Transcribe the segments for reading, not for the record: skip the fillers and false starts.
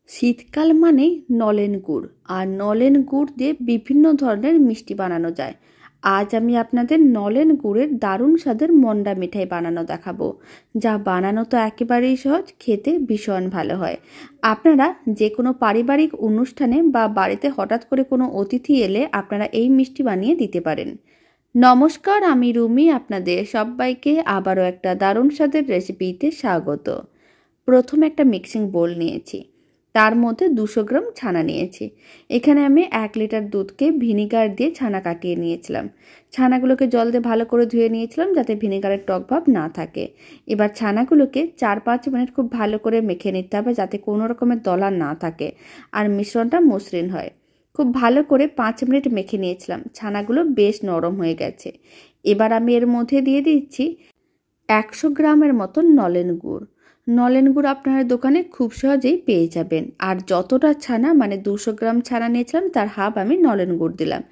শীতকাল মানেই নলেন গুড়, আর নলেন গুড় দিয়ে বিভিন্ন ধরনের মিষ্টি বানানো যায়। আজ আমি আপনাদের নলেন গুড়ের দারুণ স্বাদের মন্ডা মিঠাই বানানো দেখাবো, যা বানানো তো একেবারেই সহজ, খেতে ভীষণ ভালো হয়। আপনারা যে কোনো পারিবারিক অনুষ্ঠানে বা বাড়িতে হঠাৎ করে কোনো অতিথি এলে আপনারা এই মিষ্টি বানিয়ে দিতে পারেন। নমস্কার, আমি রুমি, আপনাদের সবাইকে আবারও একটা দারুণ স্বাদের রেসিপিতে স্বাগত। প্রথমে একটা মিক্সিং বোল নিয়েছি, তার মধ্যে 200 গ্রাম ছানা নিয়েছি। এখানে আমি 1 লিটার দুধকে ভিনিগার দিয়ে ছানা কাটিয়ে নিয়েছিলাম। ছানাগুলোকে জল দিয়ে ভালো করে ধুয়ে নিয়েছিলাম যাতে ভিনিগারের টক ভাব না থাকে। এবার ছানাগুলোকে 4-5 মিনিট খুব ভালো করে মেখে নিতে হবে যাতে কোনো রকমের দলা না থাকে আর মিশ্রণটা মসৃণ হয়। খুব ভালো করে 5 মিনিট মেখে নিয়েছিলাম, ছানাগুলো বেশ নরম হয়ে গেছে। এবার আমি এর মধ্যে দিয়ে দিচ্ছি 100 গ্রামের মতন নলেন গুড়। নলেন গুড় আপনারা দোকানে খুব সহজেই পেয়ে যাবেন। আর যতটা ছানা মানে 200 গ্রাম ছানা নিয়েছিলাম তার হাফ আমি নলেন গুড় দিলাম।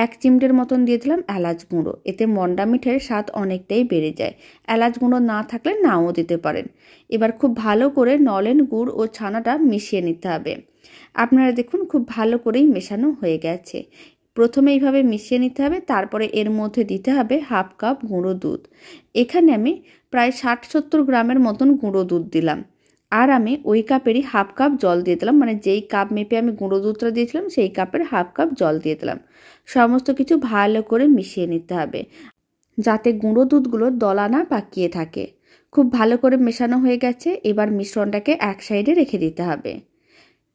1 চিমটের মতন দিয়ে দিলাম এলাচ গুঁড়ো, এতে মন্ডা মিঠাইয়ের স্বাদ অনেকটাই বেড়ে যায়। এলাচ গুঁড়ো না থাকলে নাও দিতে পারেন। এবার খুব ভালো করে নলেন গুড় ও ছানাটা মিশিয়ে নিতে হবে। আপনারা দেখুন খুব ভালো করেই মেশানো হয়ে গেছে। প্রথমে এইভাবে মিশিয়ে নিতে হবে, তারপরে এর মধ্যে দিতে হবে হাফ কাপ গুঁড়ো দুধ। এখানে আমি প্রায় 60-70 গ্রামের মতন গুঁড়ো দুধ দিলাম। আর আমি ওই কাপেরই হাফ কাপ জল দিয়ে দিলাম, মানে যেই কাপ মেপে আমি গুঁড়ো দুধটা দিয়েছিলাম সেই কাপের হাফ কাপ জল দিয়ে দিলাম। সমস্ত কিছু ভালো করে মিশিয়ে নিতে হবে যাতে গুঁড়ো দুধগুলো দলা না পাকিয়ে থাকে। খুব ভালো করে মেশানো হয়ে গেছে। এবার মিশ্রণটাকে এক সাইডে রেখে দিতে হবে।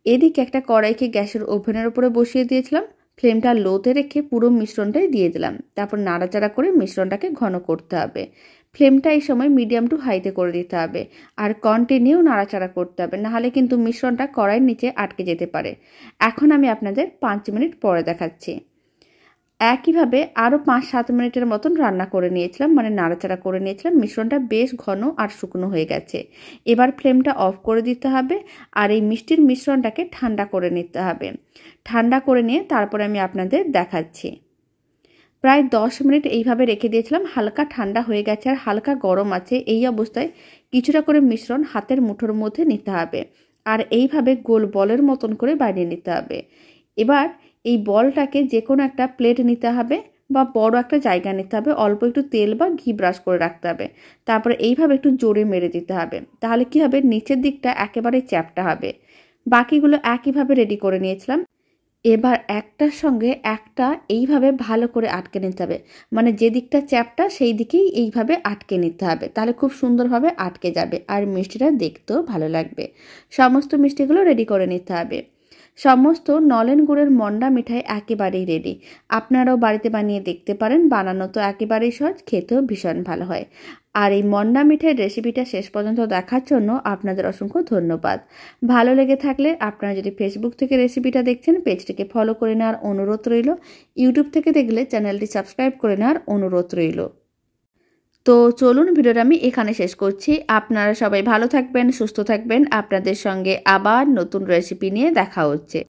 এদিকে একটা কড়াইকে গ্যাসের ওভেনের উপরে বসিয়ে দিয়েছিলাম। ফ্লেমটা লোতে রেখে পুরো মিশ্রণটাই দিয়ে দিলাম। তারপর নাড়াচাড়া করে মিশ্রণটাকে ঘন করতে হবে। ফ্লেমটা এই সময় মিডিয়াম টু হাইতে করে দিতে হবে আর কন্টিনিউ নাড়াচাড়া করতে হবে, নাহলে কিন্তু মিশ্রণটা কড়াইয়ের নিচে আটকে যেতে পারে। এখন আমি আপনাদের 5 মিনিট পরে দেখাচ্ছি। একইভাবে আরও 5-7 মিনিটের মতন রান্না করে নিয়েছিলাম, মানে নাড়াচাড়া করে নিয়েছিলাম। মিশ্রণটা বেশ ঘন আর শুকনো হয়ে গেছে। এবার ফ্লেমটা অফ করে দিতে হবে আর এই মিষ্টির মিশ্রণটাকে ঠান্ডা করে নিতে হবে। ঠান্ডা করে নিয়ে তারপরে আমি আপনাদের দেখাচ্ছি। প্রায় 10 মিনিট এইভাবে রেখে দিয়েছিলাম। হালকা ঠান্ডা হয়ে গেছে আর হালকা গরম আছে। এই অবস্থায় কিছুটা করে মিশ্রণ হাতের মুঠোর মধ্যে নিতে হবে আর এইভাবে গোল বলের মতন করে বানিয়ে নিতে হবে। এবার এই বলটাকে যে কোনো একটা প্লেট নিতে হবে বা বড় একটা জায়গা নিতে হবে। অল্প একটু তেল বা ঘি ব্রাশ করে রাখতে হবে। তারপরে এইভাবে একটু জোরে মেরে দিতে হবে। তাহলে কি হবে, নিচের দিকটা একেবারে চ্যাপ্টা হবে। বাকিগুলো একইভাবে রেডি করে নিয়েছিলাম। এবার একটার সঙ্গে একটা এইভাবে ভালো করে আটকে নিতে হবে, মানে যে দিকটা চ্যাপ্টা সেই দিকেই এইভাবে আটকে নিতে হবে। তাহলে খুব সুন্দরভাবে আটকে যাবে আর মিষ্টিটা দেখতেও ভালো লাগবে। সমস্ত মিষ্টিগুলো রেডি করে নিতে হবে। সমস্ত নলেন গুড়ের মন্ডা মিঠাই একেবারেই রেডি। আপনারাও বাড়িতে বানিয়ে দেখতে পারেন। বানানো তো একেবারেই সহজ, খেতেও ভীষণ ভালো হয়। আর এই মন্ডা মিঠাইয়ের রেসিপিটা শেষ পর্যন্ত দেখার জন্য আপনাদের অসংখ্য ধন্যবাদ। ভালো লেগে থাকলে আপনারা যদি ফেসবুক থেকে রেসিপিটা দেখছেন পেজটিকে ফলো করে নেওয়ার অনুরোধ রইল। ইউটিউব থেকে দেখলে চ্যানেলটি সাবস্ক্রাইব করে নেওয়ার অনুরোধ রইল। তো চলুন, ভিডিওটা আমি এখানে শেষ করছি। আপনারা সবাই ভালো থাকবেন, সুস্থ থাকবেন। আপনাদের সঙ্গে আবার নতুন রেসিপি নিয়ে দেখা হচ্ছে।